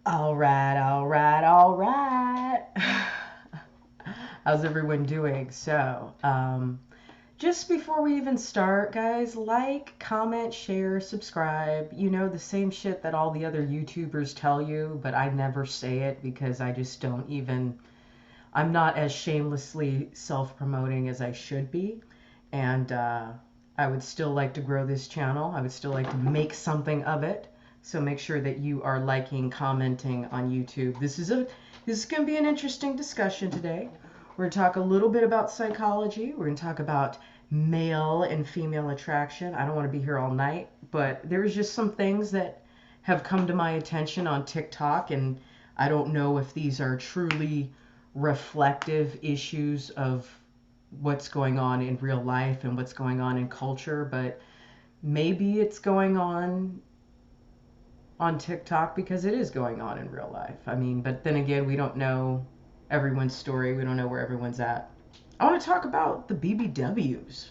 All right, all right, all right. How's everyone doing? Just before we even start, guys, like, comment, share, subscribe. You know, the same shit that all the other YouTubers tell you, but I never say it because I just don't even, I'm not as shamelessly self promoting as I should be. And I would still like to grow this channel. I would still like to make something of it. So make sure that you are liking, commenting on YouTube. This is going to be an interesting discussion today. We're going to talk a little bit about psychology. We're going to talk about male and female attraction. I don't want to be here all night, but there's just some things that have come to my attention on TikTok, and I don't know if these are truly reflective issues of what's going on in real life and what's going on in culture, but maybe it's going on TikTok because it is going on in real life. I mean, but then again, we don't know everyone's story. We don't know where everyone's at. I want to talk about the BBWs.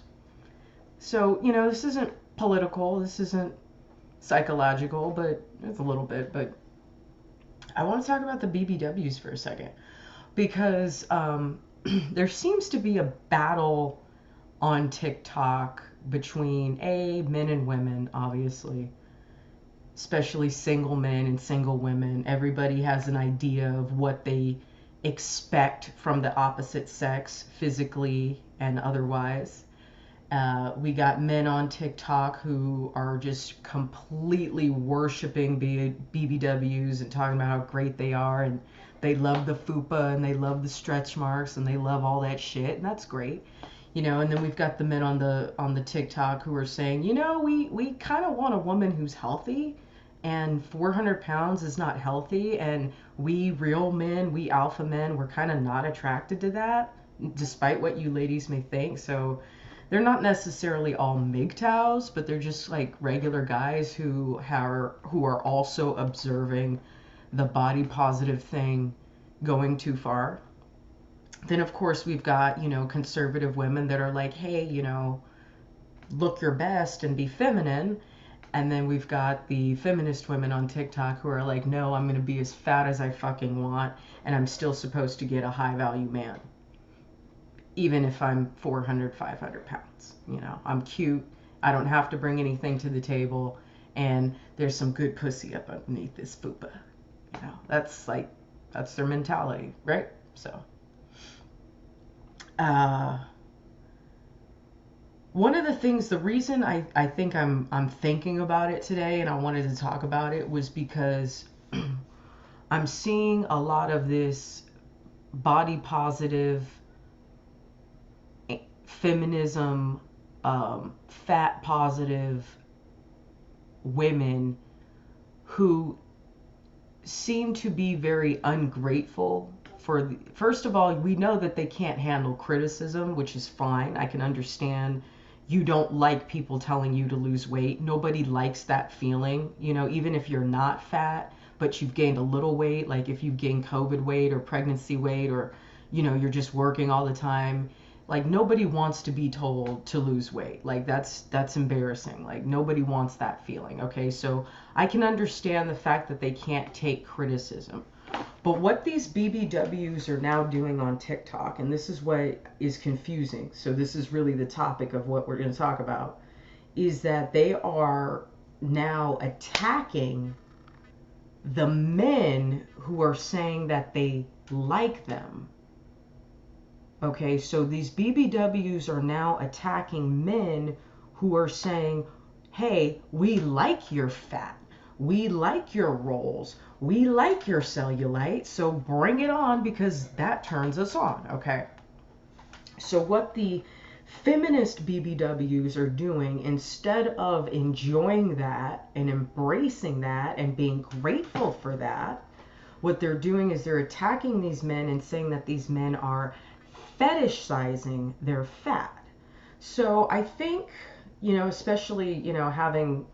So, you know, this isn't political, this isn't psychological, but it's a little bit, but I want to talk about the BBWs for a second because there seems to be a battle on TikTok between men and women, obviously, especially single men and single women. Everybody has an idea of what they expect from the opposite sex, physically and otherwise. We got men on TikTok who are just completely worshiping BBWs and talking about how great they are, and they love the fupa and they love the stretch marks and they love all that shit, and that's great. You know, and then we've got the men on the TikTok who are saying, you know, we kind of want a woman who's healthy, and 400 pounds is not healthy, and we real men, we alpha men, we're kind of not attracted to that, despite what you ladies may think. So they're not necessarily all MGTOWs, but they're just like regular guys who are also observing the body positive thing going too far. Then of course we've got, you know, conservative women that are like, hey, you know, look your best and be feminine. And then we've got the feminist women on TikTok who are like, no, I'm going to be as fat as I fucking want, and I'm still supposed to get a high value man, even if I'm 400, 500 pounds. You know, I'm cute. I don't have to bring anything to the table, and there's some good pussy up underneath this fupa. You know, that's their mentality, right? So, uh, one of the things, the reason I think I'm thinking about it today and I wanted to talk about it was because I'm seeing a lot of this body positive feminism, fat positive women who seem to be very ungrateful for first of all, we know that they can't handle criticism, which is fine. I can understand you don't like people telling you to lose weight. Nobody likes that feeling, you know, even if you're not fat, but you've gained a little weight, like if you gain COVID weight or pregnancy weight, or, you know, you're just working all the time. Like nobody wants to be told to lose weight. Like that's embarrassing. Like nobody wants that feeling. Okay, so I can understand the fact that they can't take criticism. But what these BBWs are now doing on TikTok, and this is what is confusing, so this is really the topic of what we're going to talk about, is that they are now attacking the men who are saying that they like them. Okay, so these BBWs are now attacking men who are saying, hey, we like your fat. We like your rolls. We like your cellulite. So bring it on because that turns us on. Okay. So what the feminist BBWs are doing, instead of enjoying that and embracing that and being grateful for that, what they're doing is they're attacking these men and saying that these men are fetishizing their fat. So I think, you know, especially, you know, having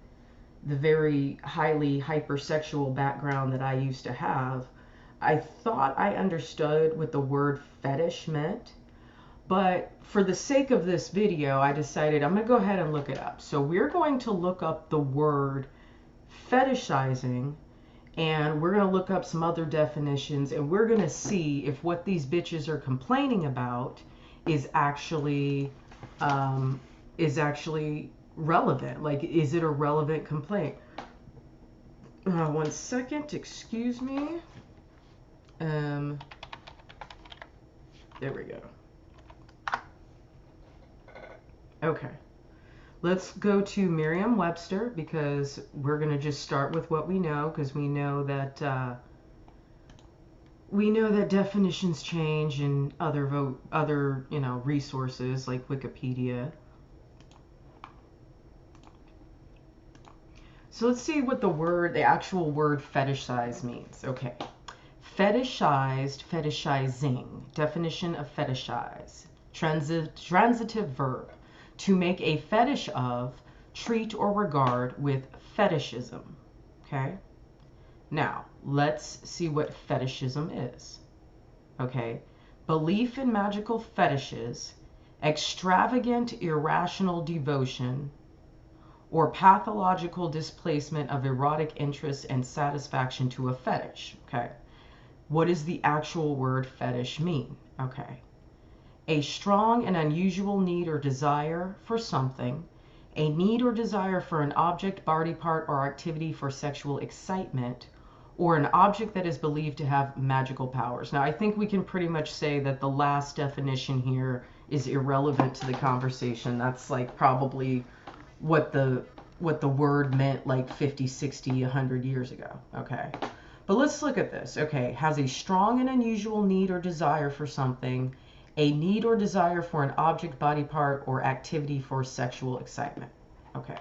the very highly hypersexual background that I used to have, I thought I understood what the word fetish meant. But for the sake of this video, I decided I'm going to go ahead and look it up. So we're going to look up the word fetishizing and we're going to look up some other definitions, and we're going to see if what these bitches are complaining about is actually relevant. Like, is it a relevant complaint? 1 second, excuse me. There we go. Okay. Let's go to Merriam-Webster, because we're going to just start with what we know, because we know that definitions change in other resources like Wikipedia. So let's see what the actual word fetishize means. Okay. Fetishized, fetishizing. Definition of fetishize. Transitive verb. To make a fetish of, treat or regard with fetishism. Okay? Now, let's see what fetishism is. Okay? Belief in magical fetishes, extravagant irrational devotion, or pathological displacement of erotic interest and satisfaction to a fetish. Okay? What does the actual word fetish mean? Okay. A strong and unusual need or desire for something, a need or desire for an object, body part, or activity for sexual excitement, or an object that is believed to have magical powers. Now, I think we can pretty much say that the last definition here is irrelevant to the conversation. That's like probably what the word meant like 50, 60, 100 years ago. Okay. But let's look at this. Okay. Has a strong and unusual need or desire for something, a need or desire for an object, body part, or activity for sexual excitement. Okay.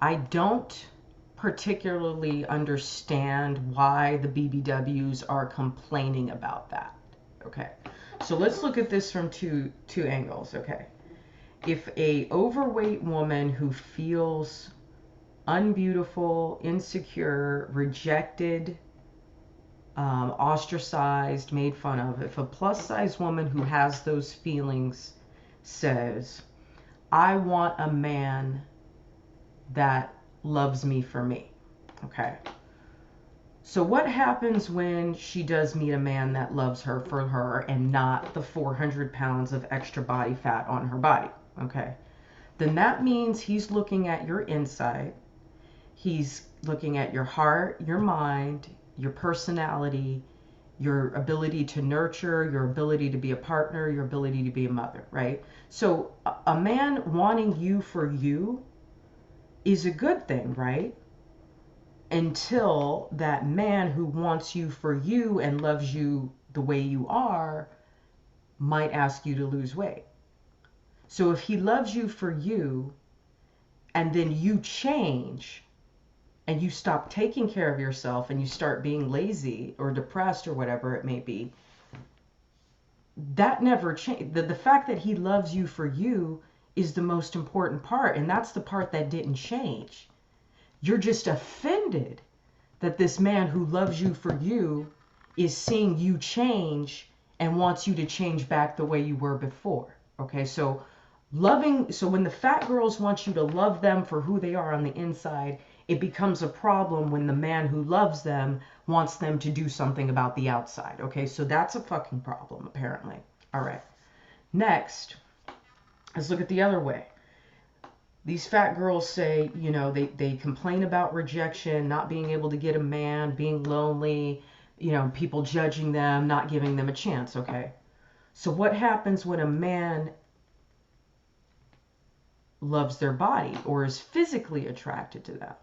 I don't particularly understand why the BBWs are complaining about that. Okay. So let's look at this from two angles. Okay. If a overweight woman who feels unbeautiful, insecure, rejected, ostracized, made fun of, if a plus size woman who has those feelings says, I want a man that loves me for me. Okay. So what happens when she does meet a man that loves her for her and not the 400 pounds of extra body fat on her body? Okay. Then that means he's looking at your inside. He's looking at your heart, your mind, your personality, your ability to nurture, your ability to be a partner, your ability to be a mother, right? So a man wanting you for you is a good thing, right? Until that man who wants you for you and loves you the way you are might ask you to lose weight. So if he loves you for you and then you change and you stop taking care of yourself and you start being lazy or depressed or whatever it may be, that never changed. The fact that he loves you for you is the most important part, and that's the part that didn't change. You're just offended that this man who loves you for you is seeing you change and wants you to change back the way you were before. Okay, so when the fat girls want you to love them for who they are on the inside, it becomes a problem when the man who loves them wants them to do something about the outside. Okay, so that's a fucking problem, apparently. All right. Next, let's look at the other way. These fat girls say, they complain about rejection, not being able to get a man, being lonely, people judging them, not giving them a chance. Okay. So what happens when a man loves their body or is physically attracted to them?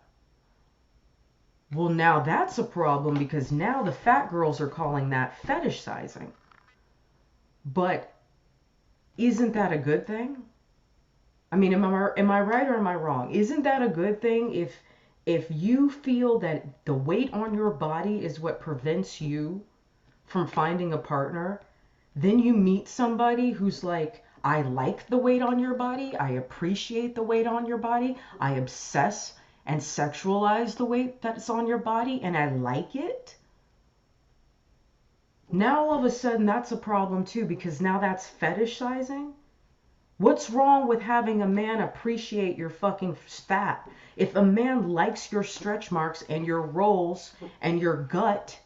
Well, now that's a problem, because now the fat girls are calling that fetishizing. But isn't that a good thing? I mean, am I right or am I wrong? Isn't that a good thing if you feel that the weight on your body is what prevents you from finding a partner? Then you meet somebody who's like, I like the weight on your body. I appreciate the weight on your body. I obsess and sexualize the weight that's on your body, and I like it. Now all of a sudden that's a problem too, because now that's fetishizing. What's wrong with having a man appreciate your fucking fat? If a man likes your stretch marks and your rolls and your gut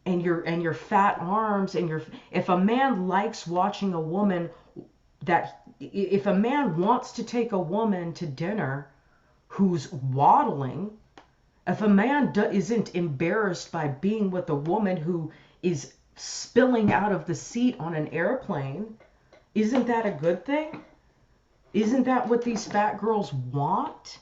and your fat arms and your, if a man likes watching a woman, that if a man wants to take a woman to dinner who's waddling, if a man isn't embarrassed by being with a woman who is spilling out of the seat on an airplane, isn't that a good thing? Isn't that what these fat girls want?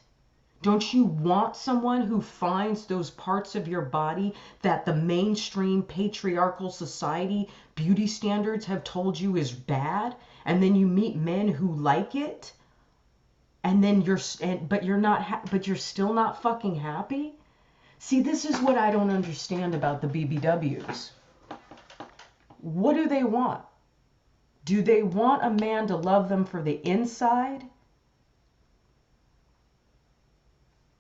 Don't you want someone who finds those parts of your body that the mainstream patriarchal society beauty standards have told you is bad, and then you meet men who like it, and then but you're still not fucking happy? See, this is what I don't understand about the BBWs. What do they want? Do they want a man to love them for the inside?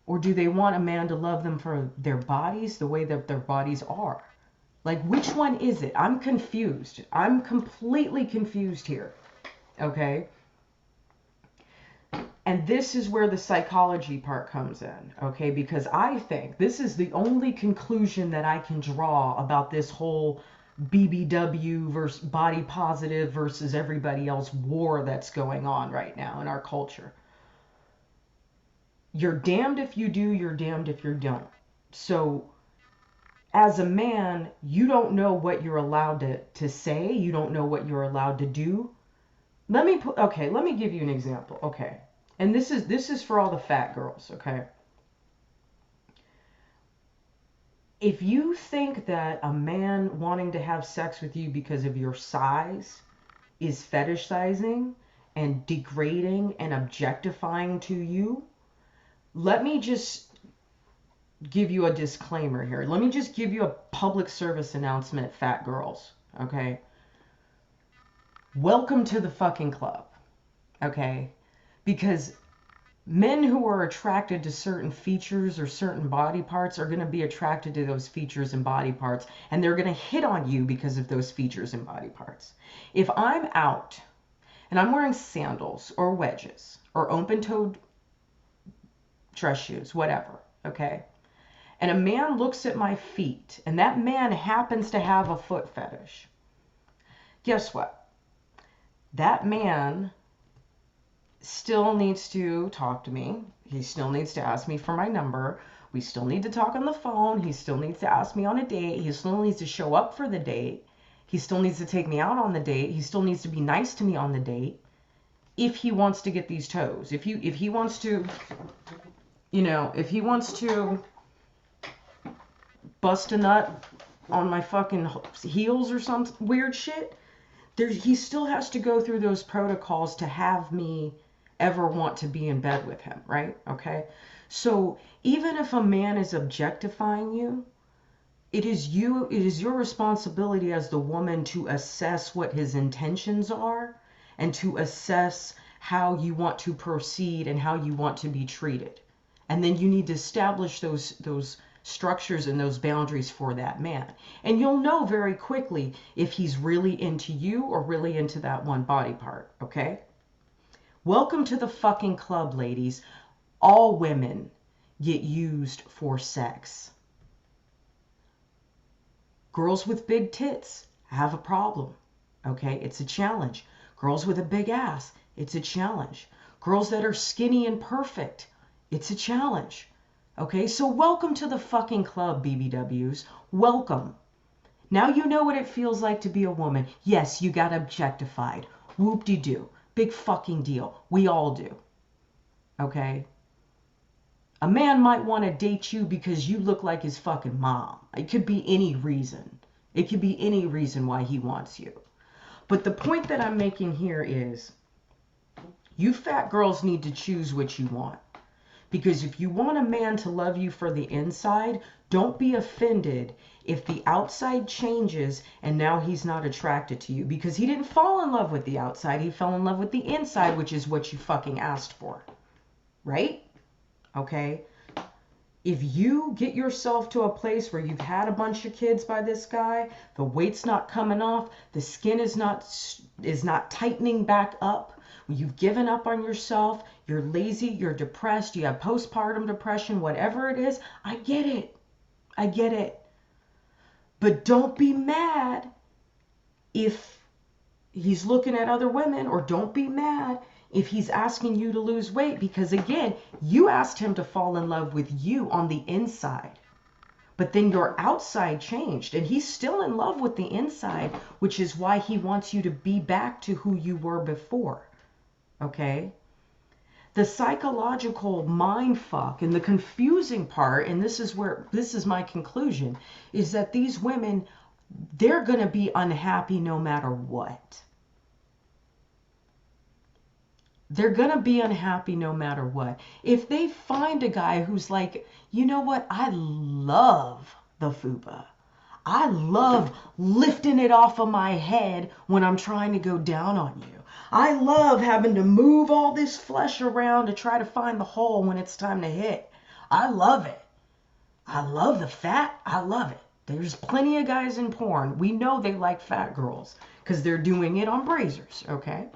Or do they want a man to love them for their bodies, the way that their bodies are? Like, which one is it? I'm confused. I'm completely confused here. Okay? And this is where the psychology part comes in. Okay? Because I think this is the only conclusion that I can draw about this whole BBW versus body positive versus everybody else war that's going on right now in our culture. You're damned if you do, you're damned if you don't. So as a man, you don't know what you're allowed to say. You don't know what you're allowed to do. Let me give you an example. Okay. And this is for all the fat girls, okay? If you think that a man wanting to have sex with you because of your size is fetishizing and degrading and objectifying to you, let me just give you a disclaimer here. Let me just give you a public service announcement, fat girls, okay? Welcome to the fucking club, okay? Because men who are attracted to certain features or certain body parts are going to be attracted to those features and body parts, and they're going to hit on you because of those features and body parts. If I'm out and I'm wearing sandals or wedges or open-toed dress shoes, whatever, okay, and a man looks at my feet and that man happens to have a foot fetish, guess what? That man still needs to talk to me. He still needs to ask me for my number. We still need to talk on the phone. He still needs to ask me on a date. He still needs to show up for the date. He still needs to take me out on the date. He still needs to be nice to me on the date if he wants to get these toes. If he wants to, if he wants to bust a nut on my fucking heels or some weird shit, he still has to go through those protocols to have me ever want to be in bed with him, right? Okay? So even if a man is objectifying you, it is your responsibility as the woman to assess what his intentions are and to assess how you want to proceed and how you want to be treated. And then you need to establish those structures and those boundaries for that man. And you'll know very quickly if he's really into you or really into that one body part, okay? Welcome to the fucking club, ladies. All women get used for sex. Girls with big tits have a problem, okay? It's a challenge. Girls with a big ass, it's a challenge. Girls that are skinny and perfect, it's a challenge. Okay, so welcome to the fucking club, BBWs. Welcome. Now you know what it feels like to be a woman. Yes, you got objectified. Whoop-de-doo. Big fucking deal. We all do. Okay? A man might want to date you because you look like his fucking mom. It could be any reason. It could be any reason why he wants you. But the point that I'm making here is, you fat girls need to choose what you want. Because if you want a man to love you for the inside, don't be offended if the outside changes and now he's not attracted to you. Because he didn't fall in love with the outside, he fell in love with the inside, which is what you fucking asked for. Right? Okay? If you get yourself to a place where you've had a bunch of kids by this guy, the weight's not coming off, the skin is not tightening back up, you've given up on yourself, you're lazy, you're depressed, you have postpartum depression, whatever it is. I get it. I get it. But don't be mad if he's looking at other women, or don't be mad if he's asking you to lose weight, because again, you asked him to fall in love with you on the inside. But then your outside changed, and he's still in love with the inside, which is why he wants you to be back to who you were before. Okay? The psychological mind fuck and the confusing part, and this is my conclusion, is that these women, they're going to be unhappy no matter what. They're going to be unhappy no matter what. If they find a guy who's like, you know what, I love the fupa. I love lifting it off of my head when I'm trying to go down on you. I love having to move all this flesh around to try to find the hole when it's time to hit. I love it. I love the fat. I love it. There's plenty of guys in porn. We know they like fat girls because they're doing it on brazzers, okay?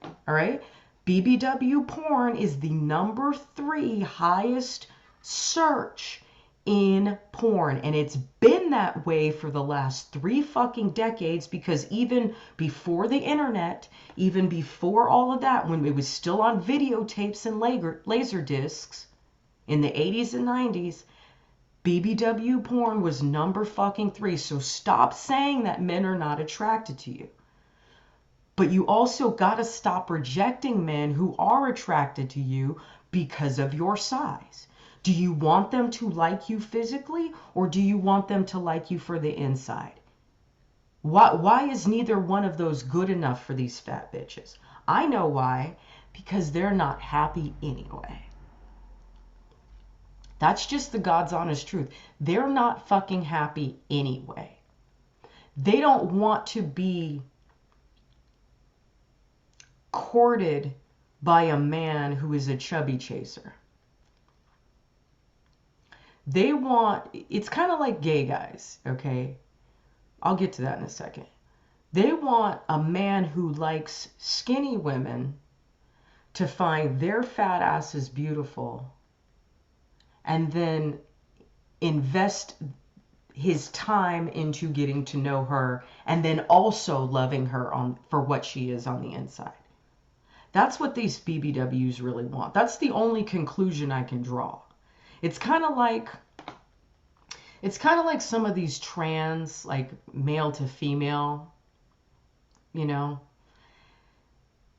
All right? BBW porn is the number 3 highest search in porn, and it's been that way for the last 3 fucking decades, because even before the internet, even before all of that, when it was still on videotapes and laser discs in the 80s and 90s, BBW porn was number fucking 3. So stop saying that men are not attracted to you. But you also got to stop rejecting men who are attracted to you because of your size. Do you want them to like you physically, or do you want them to like you for the inside? Why is neither one of those good enough for these fat bitches? I know why. Because they're not happy anyway. That's just the God's honest truth. They're not fucking happy anyway. They don't want to be courted by a man who is a chubby chaser. They want, it's kind of like gay guys, okay? I'll get to that in a second. They want a man who likes skinny women to find their fat asses beautiful and then invest his time into getting to know her and then also loving her for what she is on the inside. That's what these BBWs really want. That's the only conclusion I can draw. It's kind of like some of these trans, like male to female, you know,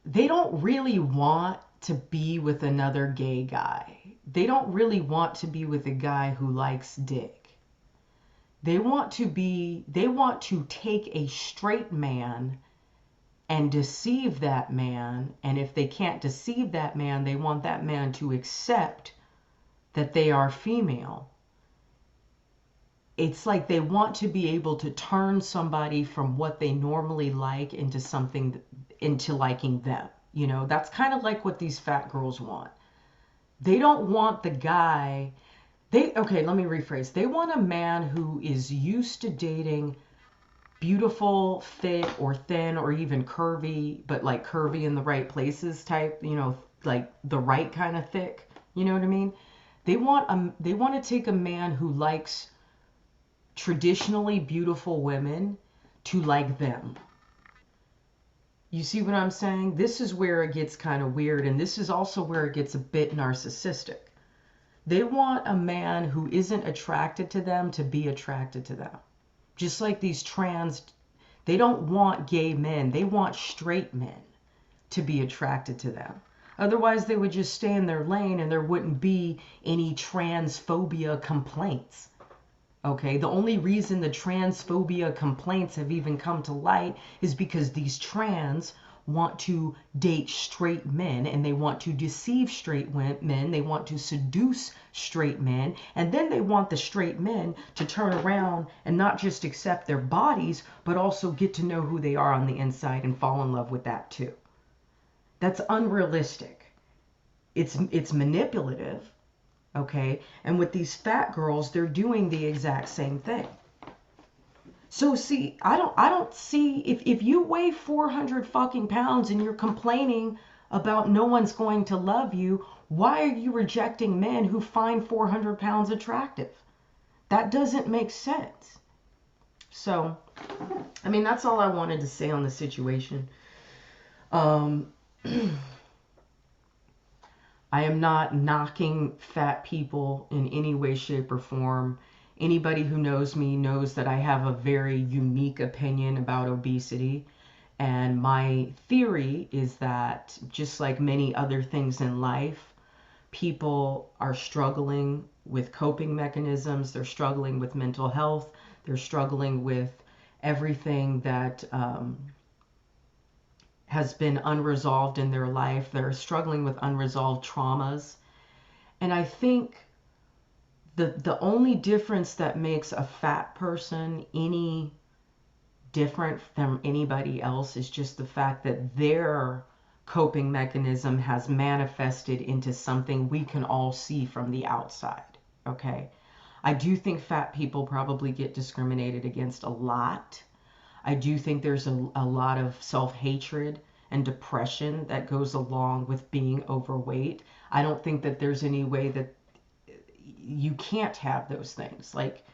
they don't really want to be with another gay guy. They don't really want to be with a guy who likes dick. They want to take a straight man and deceive that man. And if they can't deceive that man, they want that man to accept that they are female. It's like they want to be able to turn somebody from what they normally like into liking them. You know, that's kind of like what these fat girls want. They don't want the guy. Okay, let me rephrase. They want a man who is used to dating beautiful, fit, or thin, or even curvy, but like curvy in the right places type, you know, like the right kind of thick. You know what I mean? They want to take a man who likes traditionally beautiful women to like them. You see what I'm saying? This is where it gets kind of weird, and this is also where it gets a bit narcissistic. They want a man who isn't attracted to them to be attracted to them. Just like these trans, they don't want gay men. They want straight men to be attracted to them. Otherwise, they would just stay in their lane and there wouldn't be any transphobia complaints. Okay, the only reason the transphobia complaints have even come to light is because these trans want to date straight men, and they want to deceive straight men. They want to seduce straight men, and then they want the straight men to turn around and not just accept their bodies, but also get to know who they are on the inside and fall in love with that too. That's unrealistic. It's manipulative. Okay, and with these fat girls, they're doing the exact same thing. So see, I don't see, if you weigh 400 fucking pounds and you're complaining about no one's going to love you, why are you rejecting men who find 400 pounds attractive? That doesn't make sense. So, I mean, that's all I wanted to say on the situation. Um, I am not knocking fat people in any way, shape, or form. Anybody who knows me knows that I have a very unique opinion about obesity. And my theory is that, just like many other things in life, people are struggling with coping mechanisms. They're struggling with mental health. They're struggling with everything that has been unresolved in their life. They're struggling with unresolved traumas. And I think the only difference that makes a fat person any different from anybody else is just the fact that their coping mechanism has manifested into something we can all see from the outside. Okay? I do think fat people probably get discriminated against a lot. I do think there's a lot of self-hatred and depression that goes along with being overweight. I don't think that there's any way that you can't have those things. Like,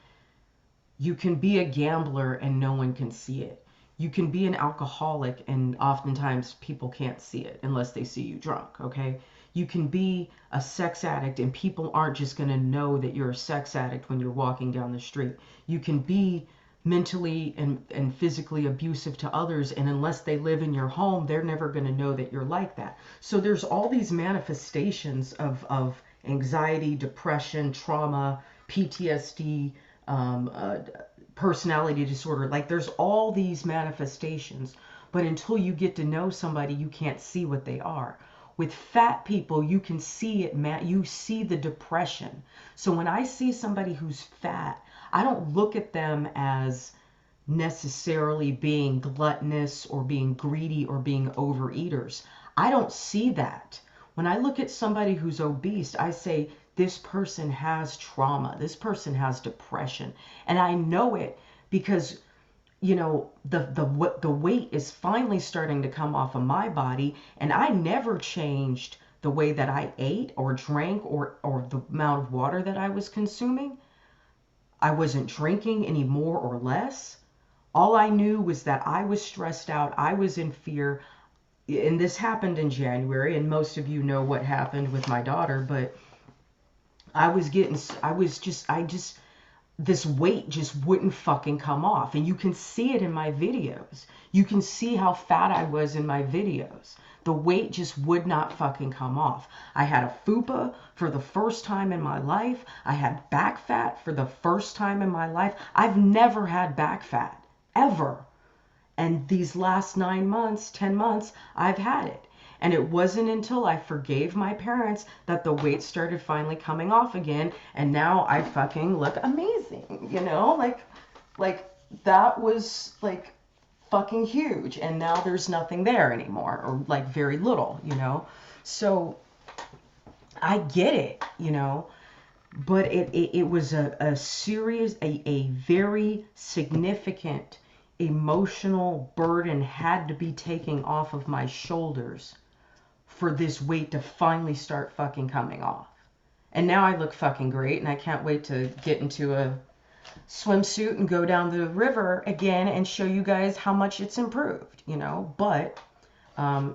you can be a gambler and no one can see it. You can be an alcoholic and oftentimes people can't see it unless they see you drunk, okay? You can be a sex addict and people aren't just going to know that you're a sex addict when you're walking down the street. You can be mentally and physically abusive to others, and unless they live in your home, they're never going to know that you're like that. So there's all these manifestations of anxiety, depression, trauma, PTSD, personality disorder. Like, there's all these manifestations, but until you get to know somebody, you can't see what they are. With fat people, you can see it, you see the depression. So when I see somebody who's fat, I don't look at them as necessarily being gluttonous or being greedy or being overeaters. I don't see that. When I look at somebody who's obese, I say, this person has trauma. This person has depression. And I know it because, you know, the weight is finally starting to come off of my body, and I never changed the way that I ate or drank or the amount of water that I was consuming. I wasn't drinking any more or less. All I knew was that I was stressed out. I was in fear. And this happened in January, and most of you know what happened with my daughter, but this weight just wouldn't fucking come off. And you can see it in my videos. You can see how fat I was in my videos. The weight just would not fucking come off. I had a fupa for the first time in my life. I had back fat for the first time in my life. I've never had back fat, ever. And these last 9 months, 10 months, I've had it. And it wasn't until I forgave my parents that the weight started finally coming off again. And now I fucking look amazing, you know? Like that was like fucking huge. And now there's nothing there anymore, or like very little, you know? So I get it, you know? But it was a serious, a very significant emotional burden had to be taken off of my shoulders for this weight to finally start fucking coming off. And now I look fucking great, and I can't wait to get into a swimsuit and go down the river again and show you guys how much it's improved, you know? But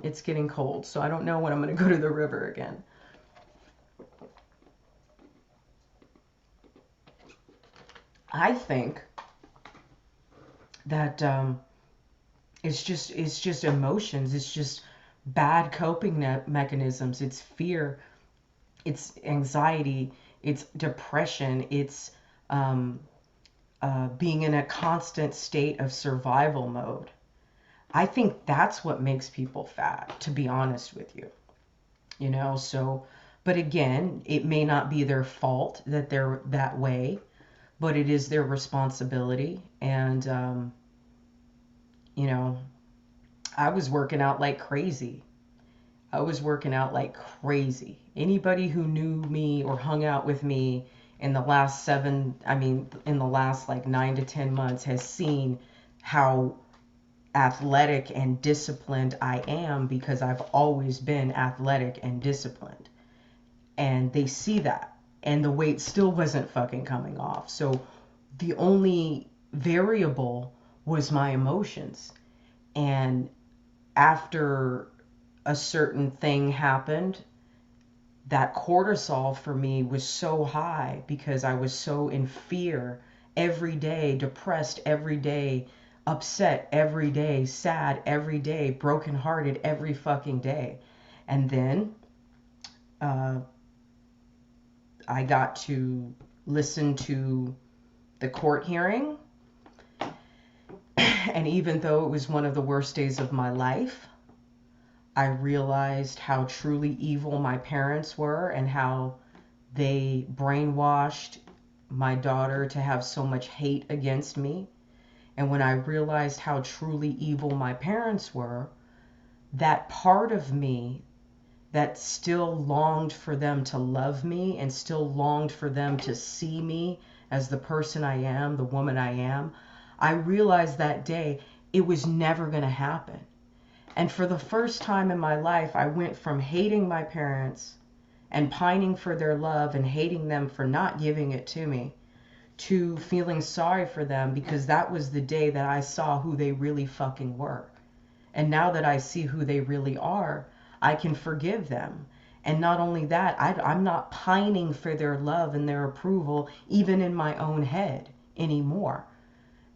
it's getting cold, so I don't know when I'm going to go to the river again. I think that it's just emotions. It's just bad coping mechanisms. It's fear. It's anxiety. It's depression. It's being in a constant state of survival mode. I think that's what makes people fat, to be honest with you. You know, so, but again, it may not be their fault that they're that way, but it is their responsibility. And, you know, I was working out like crazy. Anybody who knew me or hung out with me in the last in the last like 9 to 10 months has seen how athletic and disciplined I am because I've always been athletic and disciplined. And they see that. And the weight still wasn't fucking coming off. So the only variable was my emotions. And after a certain thing happened, that cortisol for me was so high because I was so in fear every day, depressed every day, upset every day, sad every day, brokenhearted every fucking day. And then I got to listen to the court hearing. And even though it was one of the worst days of my life, I realized how truly evil my parents were and how they brainwashed my daughter to have so much hate against me. And when I realized how truly evil my parents were, that part of me that still longed for them to love me and still longed for them to see me as the person I am, the woman I am, I realized that day it was never going to happen. And for the first time in my life, I went from hating my parents and pining for their love and hating them for not giving it to me, to feeling sorry for them because that was the day that I saw who they really fucking were. And now that I see who they really are, I can forgive them. And not only that, I'm not pining for their love and their approval, even in my own head anymore.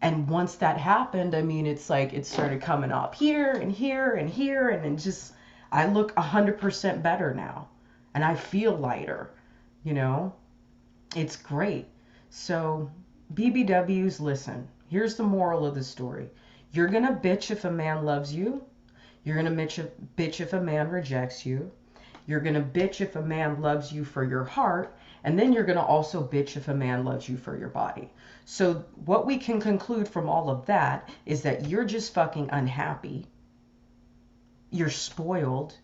And once that happened, I mean, it's like it started coming up here and here and here. And then just, I look 100% better now. And I feel lighter, you know? It's great. So, BBWs, listen, here's the moral of the story. You're going to bitch if a man loves you. You're going to bitch if a man rejects you. You're going to bitch if a man loves you for your heart. And then you're going to also bitch if a man loves you for your body. So what we can conclude from all of that is that you're just fucking unhappy. You're spoiled.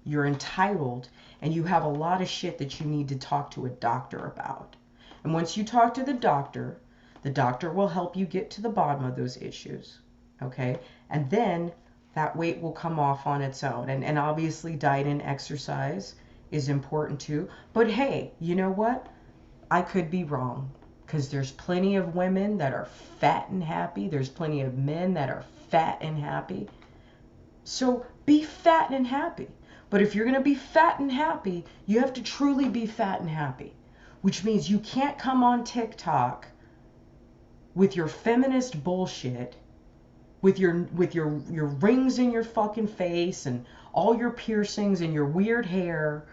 You're entitled. And you have a lot of shit that you need to talk to a doctor about. And once you talk to the doctor will help you get to the bottom of those issues. Okay? And then that weight will come off on its own. And obviously diet and exercise is important too. But hey, you know what? I could be wrong. Because there's plenty of women that are fat and happy. There's plenty of men that are fat and happy. So be fat and happy. But if you're going to be fat and happy, you have to truly be fat and happy. Which means you can't come on TikTok with your feminist bullshit, with your rings in your fucking face and all your piercings and your weird hair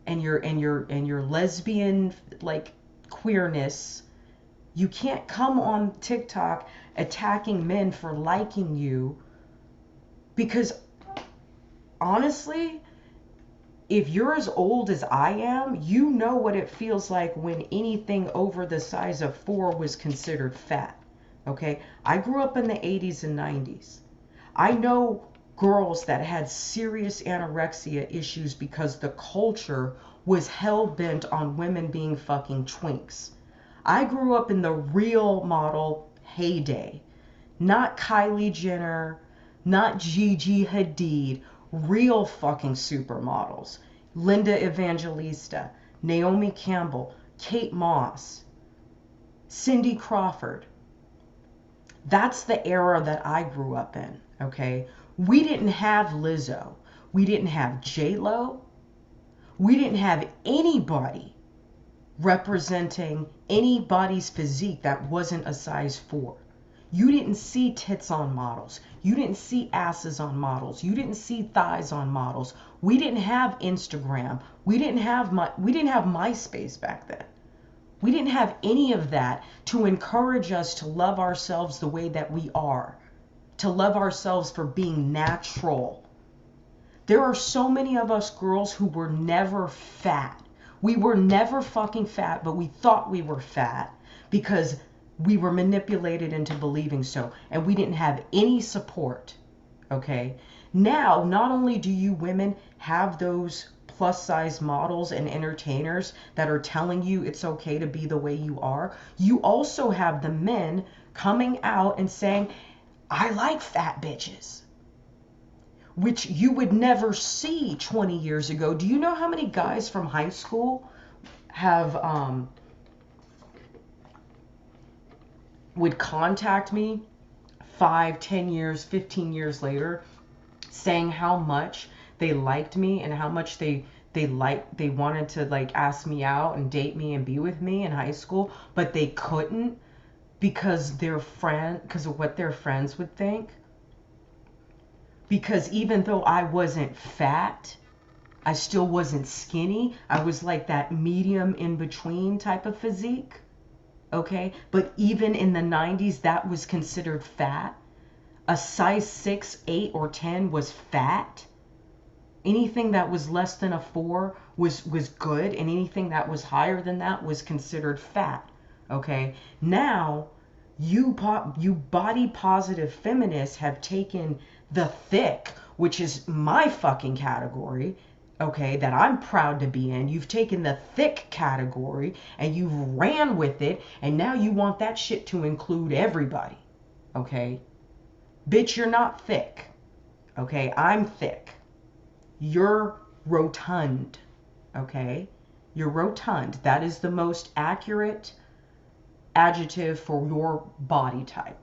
and your lesbian like queerness. You can't come on TikTok attacking men for liking you, because honestly, if you're as old as I am, you know what it feels like when anything over the size of 4 was considered fat. Okay? I grew up in the 80s and 90s. I know girls that had serious anorexia issues because the culture was hell-bent on women being fucking twinks. I grew up in the real model heyday. Not Kylie Jenner, not Gigi Hadid, real fucking supermodels. Linda Evangelista, Naomi Campbell, Kate Moss, Cindy Crawford. That's the era that I grew up in, okay? We didn't have Lizzo. We didn't have J-Lo. We didn't have anybody representing anybody's physique that wasn't a size 4. You didn't see tits on models. You didn't see asses on models. You didn't see thighs on models. We didn't have Instagram. We didn't have MySpace back then. We didn't have any of that to encourage us to love ourselves the way that we are, to love ourselves for being natural. There are so many of us girls who were never fat. We were never fucking fat, but we thought we were fat because we were manipulated into believing so, and we didn't have any support, okay? Now, not only do you women have those plus size models and entertainers that are telling you it's okay to be the way you are, you also have the men coming out and saying, I like fat bitches, which you would never see 20 years ago. Do you know how many guys from high school have would contact me 5, 10 years, 15 years later, saying how much they liked me and how much they wanted to like ask me out and date me and be with me in high school, but they couldn't because of what their friends would think? Because even though I wasn't fat, I still wasn't skinny. I was like that medium in between type of physique. Okay? But even in the 90s, that was considered fat. A size 6, 8, or 10 was fat. Anything that was less than a 4 was good, and anything that was higher than that was considered fat. Okay? Now, you body positive feminists have taken the thick, which is my fucking category, okay, that I'm proud to be in. You've taken the thick category and you've ran with it, and now you want that shit to include everybody. Okay? Bitch, you're not thick. Okay? I'm thick. You're rotund. Okay? You're rotund. That is the most accurate adjective for your body type.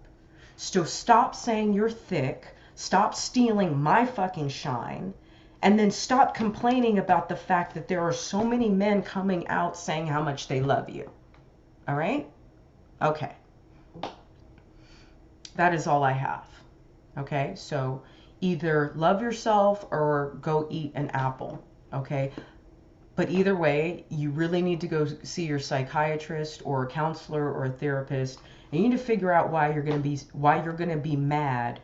So stop saying you're thick. Stop stealing my fucking shine. And then stop complaining about the fact that there are so many men coming out saying how much they love you. All right? Okay. That is all I have. Okay? So either love yourself or go eat an apple. Okay? But either way, you really need to go see your psychiatrist or a counselor or a therapist. And you need to figure out why you're going to be mad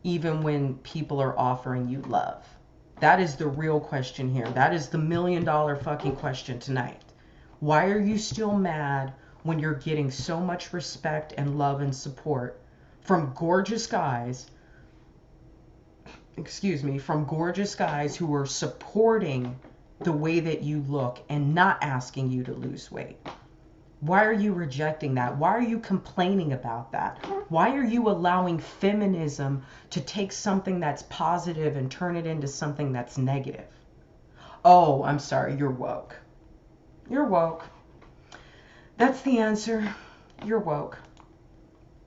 even when people are offering you love. That is the real question here. That is the $1 million fucking question tonight. Why are you still mad when you're getting so much respect and love and support from gorgeous guys, from gorgeous guys who are supporting the way that you look and not asking you to lose weight? Why are you rejecting that? Why are you complaining about that? Why are you allowing feminism to take something that's positive and turn it into something that's negative? Oh, I'm sorry, you're woke. You're woke. That's the answer. You're woke.